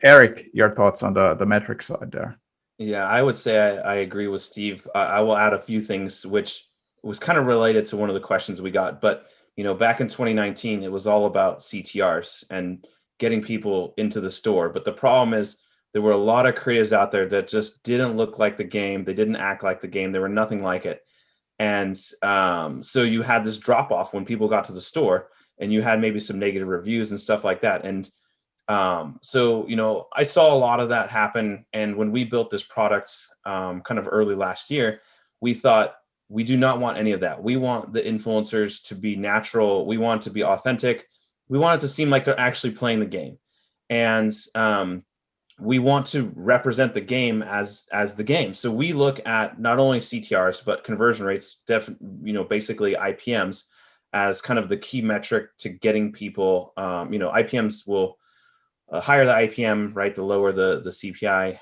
Erik, your thoughts on the metric side there? Yeah, I would say I agree with Steve. I will add a few things which was kind of related to one of the questions we got, but back in 2019, it was all about CTRs and getting people into the store. But the problem is there were a lot of creatives out there that just didn't look like the game. They didn't act like the game. They were nothing like it. And so you had this drop off when people got to the store, and you had maybe some negative reviews and stuff like that. And so, I saw a lot of that happen. And when we built this product kind of early last year, we thought, we do not want any of that. We want the influencers to be natural. We want it to be authentic. We want it to seem like they're actually playing the game. And we want to represent the game as the game. So we look at not only CTRs, but conversion rates, basically IPMs, as kind of the key metric to getting people. IPMs will higher the IPM, right, the lower the CPI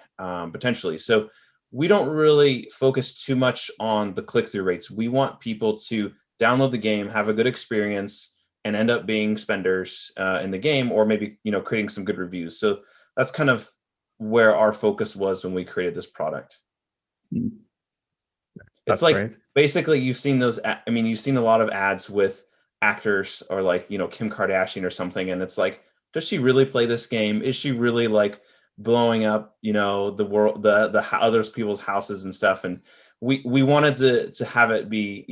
potentially. So we don't really focus too much on the click-through rates. We want people to download the game, have a good experience, and end up being spenders in the game, or maybe creating some good reviews. So that's kind of where our focus was when we created this product. It's like great. Basically you've seen those. You've seen a lot of ads with actors or like Kim Kardashian or something, and it's like, does she really play this game? Is she really like blowing up the world, the other people's houses and stuff? And we wanted to have it be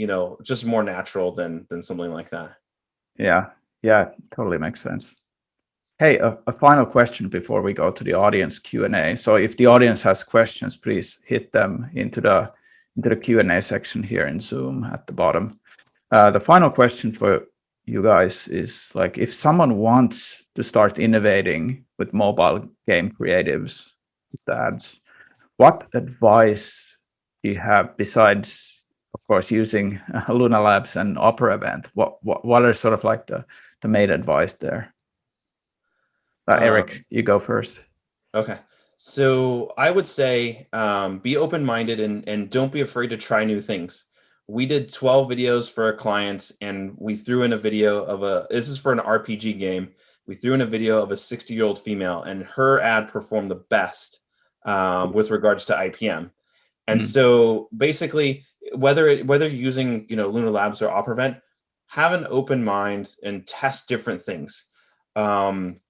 just more natural than something like that. Yeah, totally makes sense. Hey, a final question before we go to the audience Q&A. So if the audience has questions, please hit them into the Q&A section here in Zoom at the bottom. The final question for you guys is, like, if someone wants to start innovating with mobile game creatives, with ads, what advice do you have besides, of course, using Luna Labs and OperaEvent? What are sort of like the main advice there? Erik, you go first. Okay. So I would say be open-minded and don't be afraid to try new things. We did 12 videos for a client, and we threw in a video of this is for an RPG game. We threw in a video of a 60-year-old female, and her ad performed the best with regards to IPM. And so basically, whether you're using Luna Labs or OperaEvent, have an open mind and test different things. And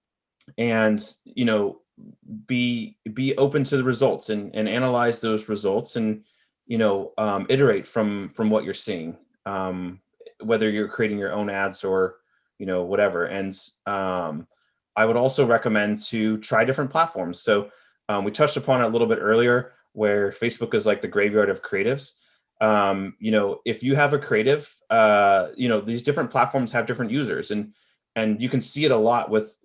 be open to the results and analyze those results and iterate from what you're seeing, whether you're creating your own ads or whatever. And I would also recommend to try different platforms. So we touched upon it a little bit earlier, where Facebook is like the graveyard of creatives. If you have a creative, these different platforms have different users, and you can see it a lot with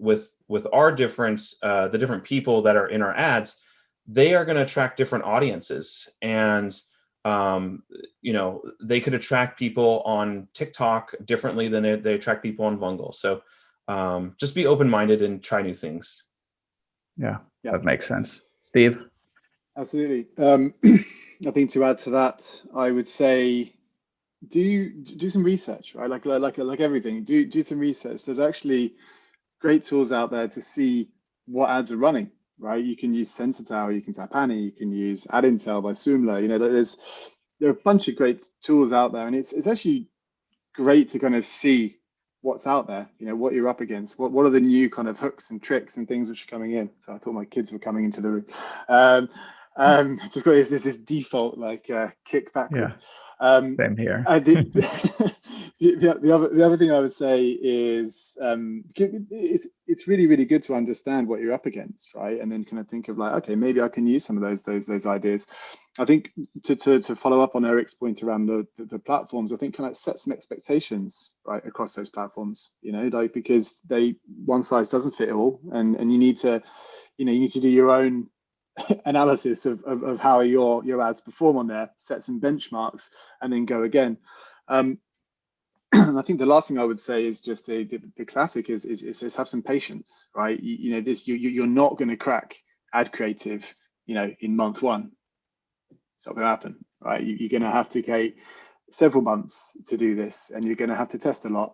our the different people that are in our ads. They are going to attract different audiences, and they could attract people on TikTok differently than they attract people on Vungle. So just be open-minded and try new things. Yeah, that makes sense. Steve? Absolutely. I think to add to that, I would say do some research, right? Like everything, do some research. There's actually great tools out there to see what ads are running, right? You can use Sensor Tower, you can tap Annie, you can use Ad Intel by Soomla. There are a bunch of great tools out there, and it's actually great to kind of see what's out there, what you're up against, what are the new kind of hooks and tricks and things which are coming in. So I thought my kids were coming into the room. Just got this default kick backwards. Same here. The other thing I would say is it's really, really good to understand what you're up against, right? And then kind of think of like, okay, maybe I can use some of those ideas. I think to follow up on Erik's point around the platforms, I think kind of set some expectations right across those platforms, because one size doesn't fit all, and you need to do your own analysis of how your ads perform on there, set some benchmarks, and then go again. And I think the last thing I would say is just the classic is have some patience, right? You're not going to crack ad creative, in month one. It's not going to happen, right? You're going to have to take several months to do this, and you're going to have to test a lot,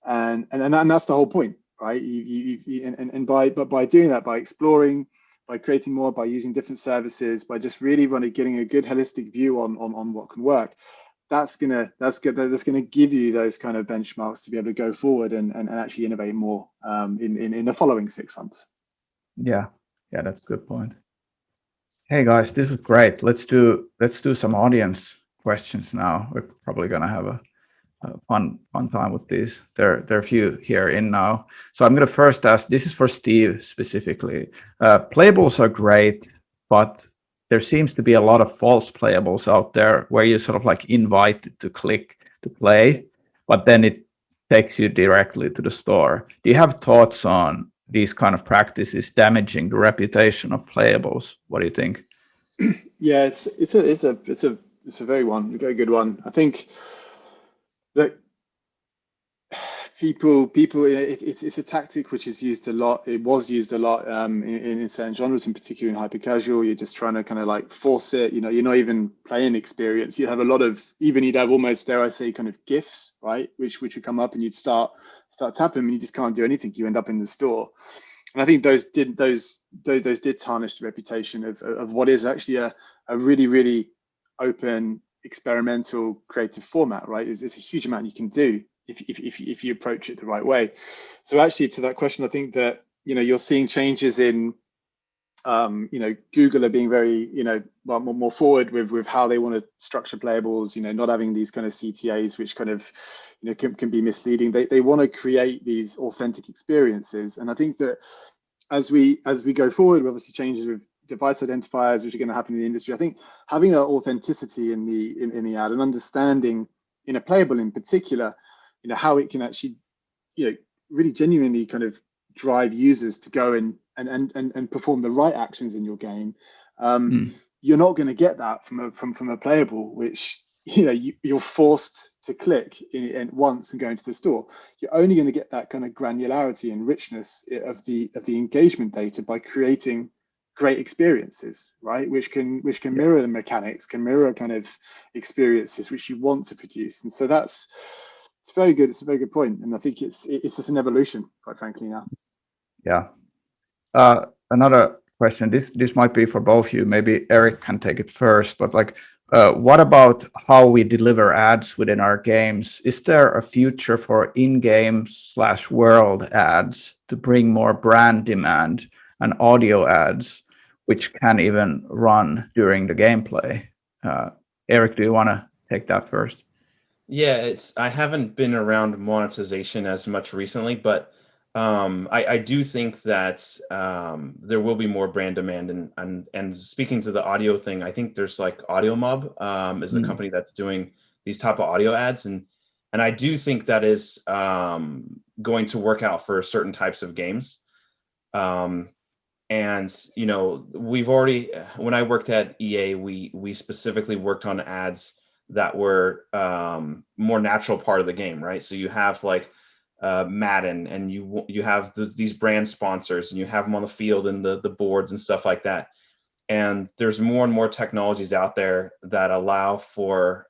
and that's the whole point, right? By doing that, by exploring, by creating more, by using different services, by just really getting a good holistic view on what can work, that's gonna give you those kind of benchmarks to be able to go forward and actually innovate more in the following 6 months. Yeah, that's a good point. Hey guys, this is great. Let's do some audience questions now. We're probably gonna have a fun time with these. There are a few here in now. So I'm gonna first ask. This is for Steve specifically. Playables are great, but there seems to be a lot of false playables out there where you sort of like invite to click to play, but then it takes you directly to the store. Do you have thoughts on these kind of practices damaging the reputation of Playables? What do you think? Yeah, it's a very good one. I think that people it's a tactic which is used a lot. It was used a lot in certain genres, in particular in hyper casual. You're just trying to kind of like force it. You know, you're not even playing experience. You have a lot of, even you'd have almost, dare I say, kind of gifts, right? Which would come up and you'd start tapping and you just can't do anything. You end up in the store. And I think those did tarnish the reputation of what is actually a really, really open, experimental, creative format, right? It's a huge amount you can do if you approach it the right way. So actually, to that question, I think that, you know, you're seeing changes in, you know, Google are being very, you know, more forward with how they want to structure Playables, you know, not having these kind of CTAs, which kind of, you know, can be misleading. They want to create these authentic experiences. And I think that as we go forward, we obviously changes with device identifiers, which are going to happen in the industry. I think having that authenticity in the ad and understanding in a Playable in particular, you know, how it can actually, you know, really genuinely kind of drive users to go and perform the right actions in your game. You're not going to get that from a Playable, which, you know, you're forced to click in once and go into the store. You're only going to get that kind of granularity and richness of the engagement data by creating great experiences, right? Which can mirror the mechanics, can mirror kind of experiences which you want to produce. And so it's very good. It's a very good point. And I think it's just an evolution, quite frankly, now. Yeah. Another question. This might be for both of you. Maybe Erik can take it first. But like, what about how we deliver ads within our games? Is there a future for in-game / world ads to bring more brand demand and audio ads, which can even run during the gameplay? Erik, do you want to take that first? Yeah, I haven't been around monetization as much recently, but I do think that there will be more brand demand. And speaking to the audio thing, I think there's like Audio Mob is a company that's doing these type of audio ads, and I do think that is going to work out for certain types of games. And you know, we've already, when I worked at EA, we specifically worked on ads that were more natural part of the game, right? So you have like Madden, and you have these brand sponsors, and you have them on the field and the boards and stuff like that. And there's more and more technologies out there that allow for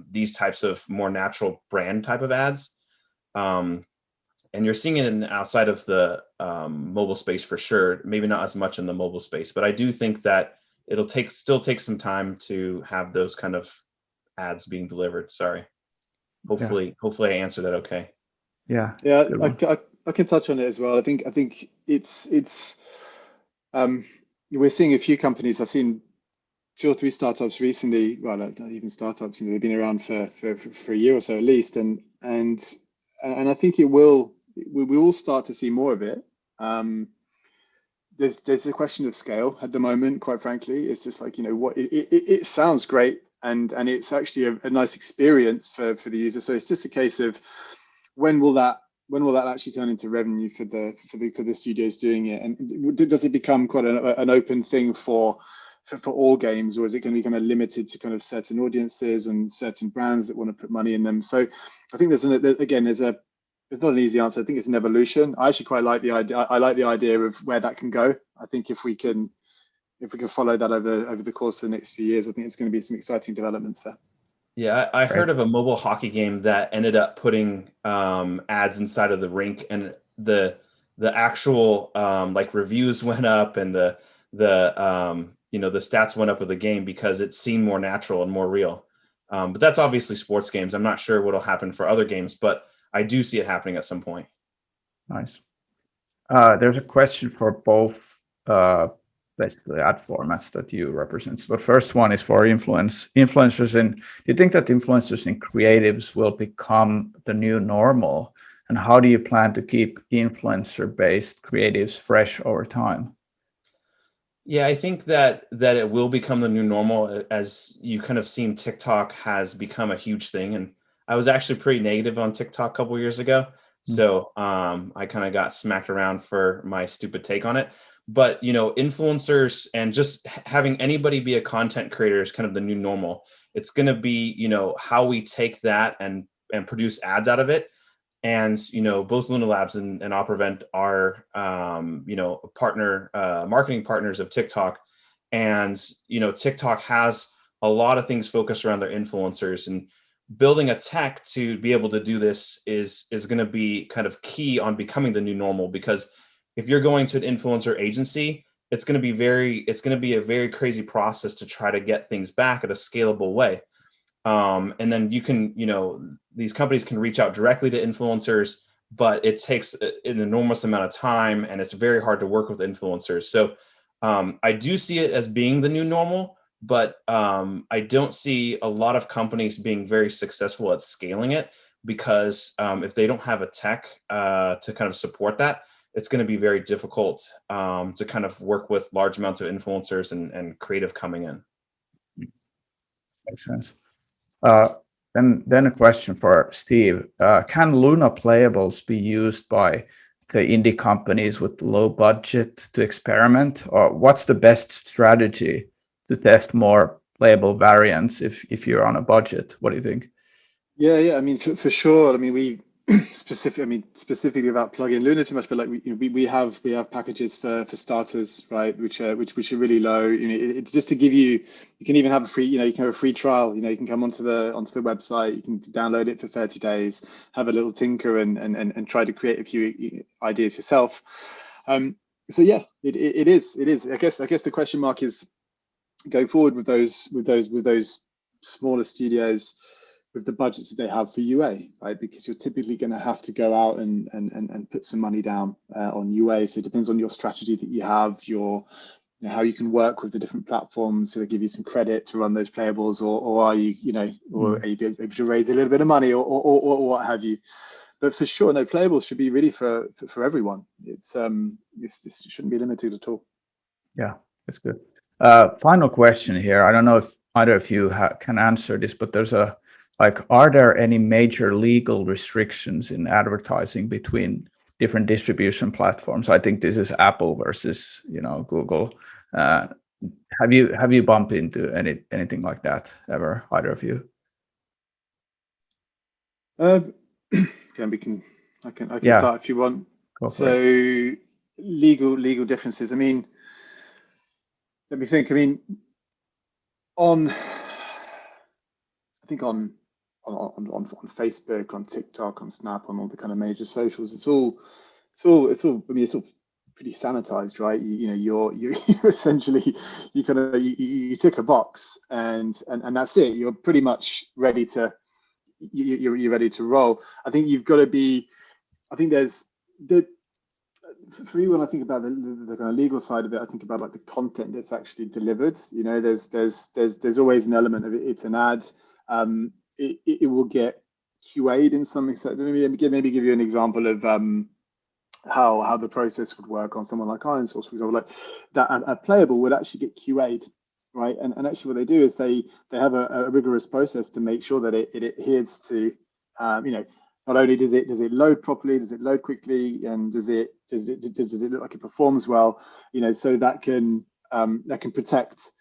these types of more natural brand type of ads. And you're seeing it outside of the mobile space for sure. Maybe not as much in the mobile space, but I do think that it'll still take some time to have those kind of ads being delivered. Sorry. Hopefully I answered that okay. Yeah. I can touch on it as well. I think it's we're seeing a few companies. I've seen 2 or 3 startups recently. Well, not even startups. You know, they've been around for a year or so at least, and I think we will start to see more of it. There's a question of scale at the moment. Quite frankly, it's just like, you know, what it sounds great, and it's actually a nice experience for the user. So it's just a case of when will that actually turn into revenue for the studios doing it, and does it become quite an open thing for all games, or is it going to be kind of limited to kind of certain audiences and certain brands that want to put money in them? So I think there's not an easy answer. I think it's an evolution. I actually quite like the idea. I like the idea of where that can go. I think if we can follow that over the course of the next few years, I think it's going to be some exciting developments there. Yeah, I heard of a mobile hockey game that ended up putting ads inside of the rink, and the actual like reviews went up, and the you know, the stats went up with the game because it seemed more natural and more real. But that's obviously sports games. I'm not sure what'll happen for other games, but I do see it happening at some point. Nice. There's a question for both basically ad formats that you represent. So the first one is for influencers. And do you think that influencers and creatives will become the new normal? And how do you plan to keep influencer-based creatives fresh over time? Yeah, I think that it will become the new normal. As you kind of seen, TikTok has become a huge thing, and I was actually pretty negative on TikTok a couple years ago. So I kind of got smacked around for my stupid take on it. But influencers and just having anybody be a content creator is kind of the new normal. It's going to be how we take that and produce ads out of it. And both Luna Labs and OperaEvent are marketing partners of TikTok, and TikTok has a lot of things focused around their influencers, and building a tech to be able to do this is going to be kind of key on becoming the new normal. Because if you're going to an influencer agency, it's going to be a very crazy process to try to get things back at a scalable way. And then you can, these companies can reach out directly to influencers, but it takes an enormous amount of time, and it's very hard to work with influencers. So I do see it as being the new normal, but I don't see a lot of companies being very successful at scaling it, because if they don't have a tech to kind of support that, it's going to be very difficult to kind of work with large amounts of influencers and creative coming in. Makes sense. Then a question for Steve. Can Luna Playables be used by, say, indie companies with low budget to experiment? Or what's the best strategy to test more playable variants if you're on a budget? What do you think? Yeah. I mean, for sure. I mean, we specifically about plugin Luna too much, but like we have packages for starters, right? Which are really low. It's just to give you can even have a free, you can have a free trial. You can come onto the website, you can download it for 30 days, have a little tinker and try to create a few ideas yourself. So yeah, it is. I guess the question mark is going forward with those smaller studios, with the budgets that they have for UA, right? Because you're typically going to have to go out and put some money down on UA. So it depends on your strategy that you have, how you can work with the different platforms. So they give you some credit to run those playables, or are you, or are you able to raise a little bit of money, or what have you? But for sure, no, playables should be really for everyone. This shouldn't be limited at all. Yeah, that's good. Final question here. I don't know if either of you can answer this, but there's are there any major legal restrictions in advertising between different distribution platforms? I think this is Apple versus Google. Have you bumped into anything like that ever, either of you? I can start if you want. So legal differences. I mean, let me think. I mean, on Facebook, on TikTok, on Snap, on all the kind of major socials, it's all pretty sanitized, right? You're essentially you tick a box and that's it. You're pretty much ready to you're ready to roll. I think you've got to be. I think there's for me, when I think about the kind of legal side of it, I think about like the content that's actually delivered. There's always an element of it. It's an ad. It will get QA'd in some extent. Maybe give you an example of how the process would work on someone like ironSource, for example. Like that a playable would actually get QA'd, right? And actually what they do is they have a rigorous process to make sure that it adheres to, not only does it load properly, does it load quickly, and does it look like it performs well, so that can protect,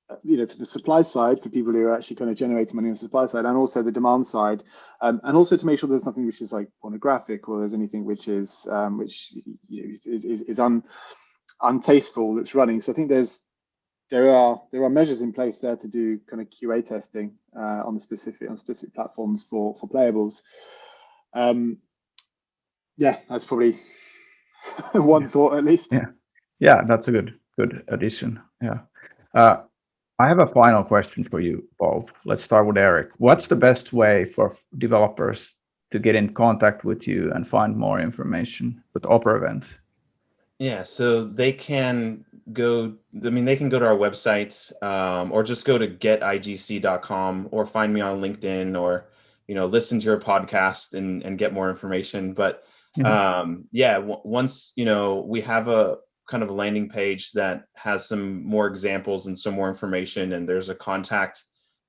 for the supply side, for people who are actually kind of generating money on the supply side, and also the demand side, and also to make sure there's nothing which is like pornographic, or there's anything which is untasteful that's running. So I think there are measures in place there to do kind of QA testing on specific platforms for playables. That's probably one thought at least. Yeah, that's a good addition. Yeah. I have a final question for you both. Let's start with Erik. What's the best way for developers to get in contact with you and find more information with OperaEvent? Yeah, so they can go. They can go to our website, or just go to getigc.com, or find me on LinkedIn, or listen to your podcast and get more information. But once we have a kind of a landing page that has some more examples and some more information, and there's a contact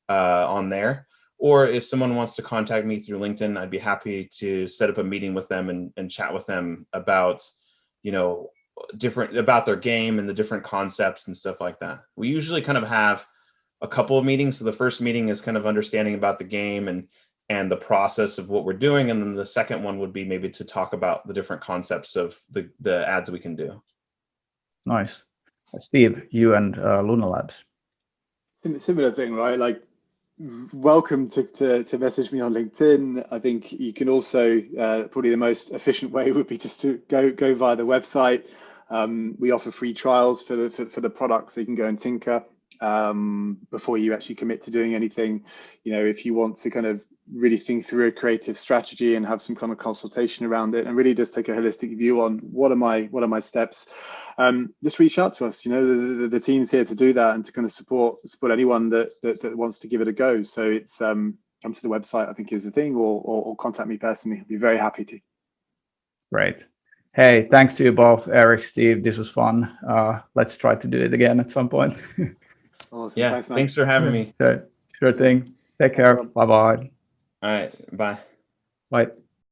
on there. Or if someone wants to contact me through LinkedIn, I'd be happy to set up a meeting with them and chat with them about different about their game and the different concepts and stuff like that. We usually kind of have a couple of meetings. So the first meeting is kind of understanding about the game and the process of what we're doing, and then the second one would be maybe to talk about the different concepts of the ads we can do. Nice. Steve, you and Luna Labs. Similar thing, right? Like, welcome to message me on LinkedIn. I think you can also probably the most efficient way would be just to go via the website. We offer free trials for the product, so you can go and tinker before you actually commit to doing anything. If you want to kind of really think through a creative strategy and have some kind of consultation around it, and really just take a holistic view on what are my steps, just reach out to us. The team's here to do that and to kind of support anyone that wants to give it a go. So it's come to the website, I think, is the thing, or contact me personally. I'd be very happy to. Great. Hey, thanks to you both, Erik, Steve. This was fun. Let's try to do it again at some point. Awesome. Yeah, thanks for having me. Sure thing. Take care. Bye-bye. All right, bye. Bye.